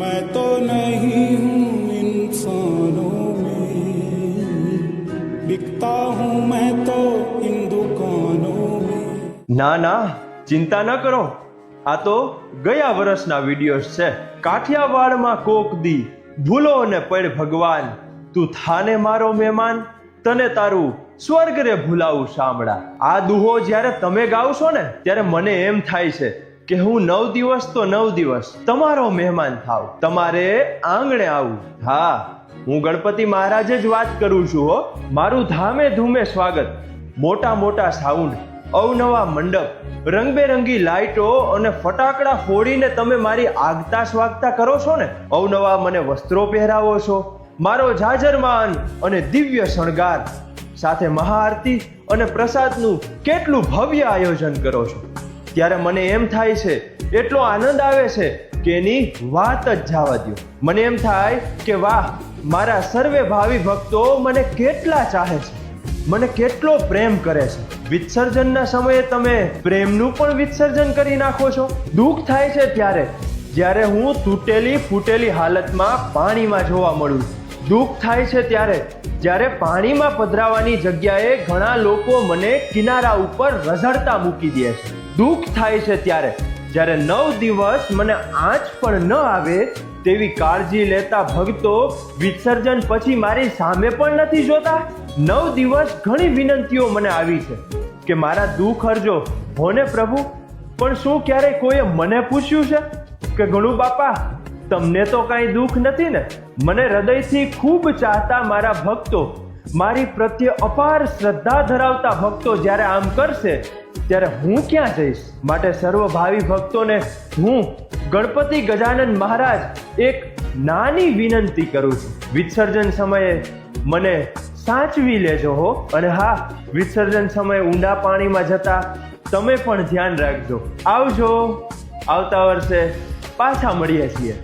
मैं तो नहीं हूँ इंसानों में, बिकता हूँ मैं तो इन दुकानों में। ના ના ચિંતા ન કરો, આ તો ગયા વર્ષના વિડીયોઝ છે. કાઠિયાવાડમાં કોક દી ભૂલો ને પડ ભગવાન, તું થાને મારો મહેમાન, તને તારું સ્વર્ગ રે ભૂલાવું શામળા. આ દુહો જ્યારે તમે ગાવશો ને ત્યારે મને એમ થાય છે કે હું 9 દિવસ તો 9 દિવસ તમારો મહેમાન થાવ, તમારે આંગણે આવું. હા, હું ગણપતિ મહારાજ જ વાત કરું છું હો. મારું ધામે ધૂમે સ્વાગત, મોટા મોટા સાઉન્ડ, અવનવા મંડપ, રંગબેરંગી લાઇટો અને ફટાકડા ફોડીને તમે મારી આગતા સ્વાગતા કરો છો ને. અવનવા મને વસ્ત્રો પહેરાવો છો, મારો જાજરમાન અને દિવ્ય શણગાર, સાથે મહાઆરતી અને પ્રસાદનું કેટલું ભવ્ય આયોજન કરો છો. ત્યારે મને એમ થાય છે, એટલો આનંદ આવે છે કે એની વાત જ જવા દો. મને એમ થાય કે વાહ, મારા સર્વે ભાવિ ભક્તો મને કેટલા ચાહે છે, મને કેટલો પ્રેમ કરે છે. વિસર્જનના સમયે તમે પ્રેમનું પણ વિસર્જન કરી નાખો છો. દુઃખ થાય છે ત્યારે જ્યારે હું તૂટેલી ફૂટેલી હાલતમાં પાણીમાં જોવા મળું. દુઃખ થાય છે ત્યારે જ્યારે પાણીમાં પધરાવાની જગ્યાએ ઘણા લોકો મને કિનારા ઉપર રઝળતા મૂકી દે છે. દુઃખ થાય છે ત્યારે જ્યારે 9 દિવસ મને આંચ પણ ન આવે તેવી કાળજી લેતા ભક્તો વિસર્જન પછી મારી સામે પણ નથી જોતા. 9 દિવસ ઘણી વિનંતીઓ મને આવી છે કે મારા દુઃખ હરજો હોને પ્રભુ, પણ શું ક્યારેય કોઈએ મને પૂછ્યું છે કે ગણુ બાપા તમને તો કાંઈ દુઃખ નથી ને? મને હૃદયથી ખૂબ ચાહતા મારા ભક્તો, મારી પ્રત્યે અપાર શ્રદ્ધા ધરાવતા ભક્તો જ્યારે આમ કરશે ત્યારે હું ક્યાં જઈશ? માટે સર્વભાવી ભક્તોને હું ગણપતિ ગજાનન મહારાજ એક નાની વિનંતી કરું છું, વિસર્જન સમયે મને સાચવી લેજો હો. અને હા, વિસર્જન સમયે ઊંડા પાણીમાં જતા તમે પણ ધ્યાન રાખજો. આવજો, આવતા વર્ષે પાછા મળીએ છીએ.